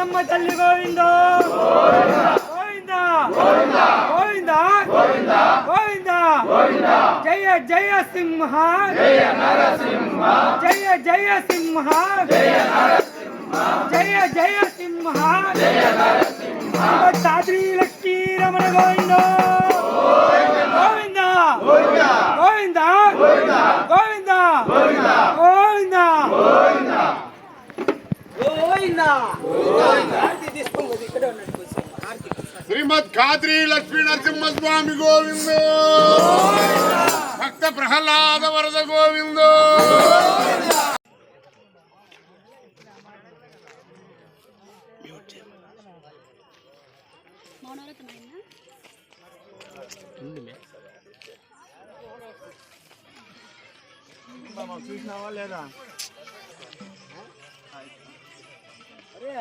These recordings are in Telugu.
ఎల్లమ్మ తల్లి గోవింద గోవింద గోవింద గోవింద జయ జయ సింహ జయ నరసింహ జయ జయ సింహ జయ నరసింహ జయ జయ సింహ జయ నరసింహ సాద్రి లక్ష్మీ రమణ గోవింద గోవింద గోవింద గోవింద గోవింద గోవింద శ్రీమద్ ఖాద్రి లక్ష్మీ నరసింహ స్వామి గోవింద భక్త ప్రహ్లాద వరద గోవింద చూసినావా లేదా అరే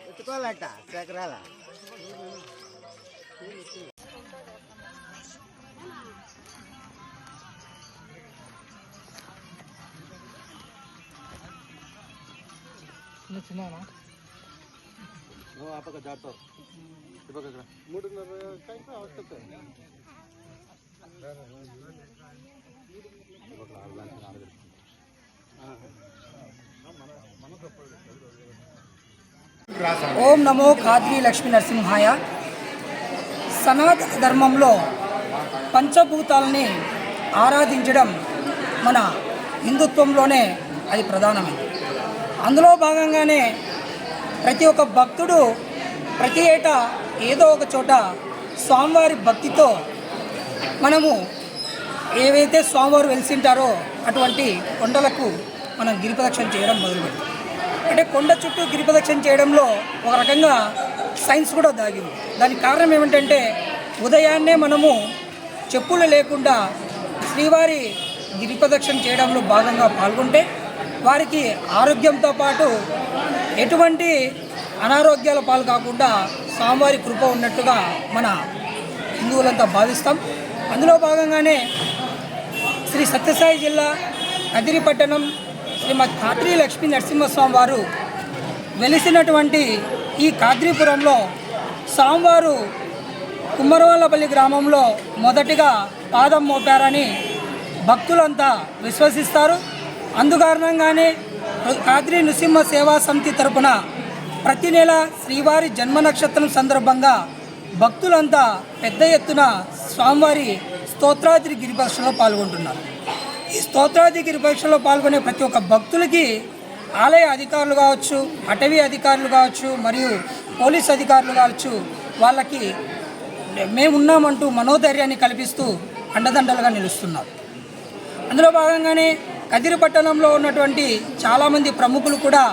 ఎత్తుకోవాలట చక్రాల చిన్న ఆ పక్క జాతావు ఈ పక్క 3:30 టైంకి వస్తుంది ఓం నమో ఖాద్రి లక్ష్మీ నరసింహాయ. సనాతన ధర్మంలో పంచభూతాలని ఆరాధించడం మన హిందుత్వంలోనే అది ప్రధానమైనది. అందులో భాగంగానే ప్రతి ఒక్క భక్తుడు ప్రతి ఏటా ఏదో ఒక చోట స్వామివారి భక్తితో మనము ఏవైతే స్వామివారు వెలిసింటారో అటువంటి కొండలకు మనం గిరిప్రదక్షిణ చేయడం మొదలుపెట్టాం. అంటే కొండ చుట్టూ గిరిప్రదక్షిణ చేయడంలో ఒక రకంగా సైన్స్ కూడా దాగింది. దానికి కారణం ఏమిటంటే ఉదయాన్నే మనము చెప్పులు లేకుండా శ్రీవారి గిరిప్రదక్షిణ చేయడంలో భాగంగా పాల్గొంటే వారికి ఆరోగ్యంతో పాటు ఎటువంటి అనారోగ్యాల పాలు కాకుండా స్వామివారి కృప ఉన్నట్టుగా మన హిందువులంతా భావిస్తాం. అందులో భాగంగానే శ్రీ సత్యసాయి జిల్లా కదిరి పట్టణం శ్రీమద్ ఖాద్రి లక్ష్మీ నరసింహస్వామి వారు వెలిసినటువంటి ఈ ఖాద్రీపురంలో స్వామివారు కుమ్మరవల్లపల్లి గ్రామంలో మొదటిగా పాదం మోపారని భక్తులంతా విశ్వసిస్తారు. అందుకారణంగానే ఖాద్రి నృసింహ సేవా సమితి తరపున ప్రతి నెల శ్రీవారి జన్మ నక్షత్రం సందర్భంగా భక్తులంతా పెద్ద ఎత్తున స్వామివారి స్తోత్రాద్రి గిరిప్రదక్షిణలో పాల్గొంటున్నారు. ఈ స్తోత్రాద్రి గిరిప్రదక్షిణలో పాల్గొనే ప్రతి ఒక్క భక్తులకి ఆలయ అధికారులు కావచ్చు, అటవీ అధికారులు కావచ్చు, మరియు పోలీస్ అధికారులు కావచ్చు, వాళ్ళకి మేమున్నామంటూ మనోధైర్యాన్ని కల్పిస్తూ అండదండలుగా నిలుస్తున్నారు. అందులో భాగంగానే కదిరి పట్టణంలో ఉన్నటువంటి చాలామంది ప్రముఖులు కూడా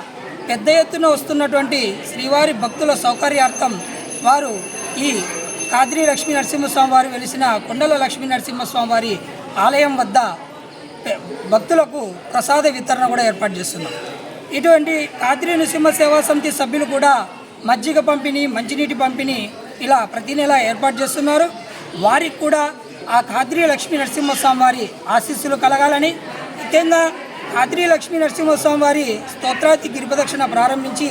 పెద్ద ఎత్తున వస్తున్నటువంటి శ్రీవారి భక్తుల సౌకర్యార్థం వారు ఈ ఖాద్రి లక్ష్మీ నరసింహస్వామి వారు వెలిసిన కొండల లక్ష్మీ నరసింహస్వామి వారి ఆలయం వద్ద భక్తులకు ప్రసాద వితరణ కూడా ఏర్పాటు చేస్తున్నారు. ఇటువంటి ఖాద్రి నృసింహ సేవా సమితి సభ్యులు కూడా మజ్జిగ పంపిణీ, మంచినీటి పంపిణీ ఇలా ప్రతి నెల ఏర్పాటు చేస్తున్నారు. వారికి కూడా ఆ ఖాద్రి లక్ష్మీ నరసింహస్వామి వారి ఆశీస్సులు కలగాలని, ముఖ్యంగా ఖాద్రి లక్ష్మీ నరసింహస్వామి వారి స్తోత్రాది గిరిప్రదక్షిణ ప్రారంభించి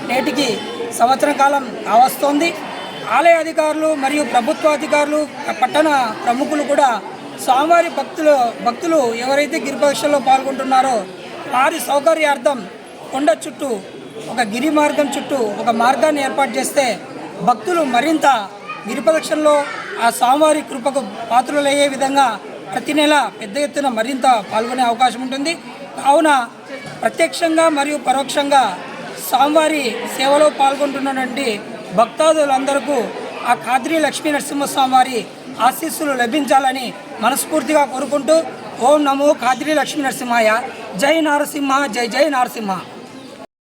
నేటికి సంవత్సరం కాలం కావస్తోంది. ఆలయ అధికారులు మరియు ప్రభుత్వాధికారులు, పట్టణ ప్రముఖులు కూడా స్వామివారి భక్తులు ఎవరైతే గిరిప్రదక్షిణలో పాల్గొంటున్నారో వారి సౌకర్యార్థం కొండ చుట్టూ ఒక గిరి మార్గం చుట్టూ ఒక మార్గాన్ని ఏర్పాటు చేస్తే భక్తులు మరింత గిరిప్రదక్షిణలో ఆ స్వామివారి కృపకు పాత్రులయ్యే విధంగా ప్రతి నెల పెద్ద ఎత్తున మరింత పాల్గొనే అవకాశం ఉంటుంది. కావున ప్రత్యక్షంగా మరియు పరోక్షంగా స్వామివారి సేవలో పాల్గొంటున్నటువంటి భక్తాదులందరికీ ఆ ఖాద్రి లక్ష్మీ నరసింహస్వామి వారి ఆశీస్సులు లభించాలని మనస్ఫూర్తిగా కోరుకుంటూ ఓం నమో ఖాద్రి లక్ష్మీ నరసింహాయ. జై నారసింహ, జై జై నారసింహ.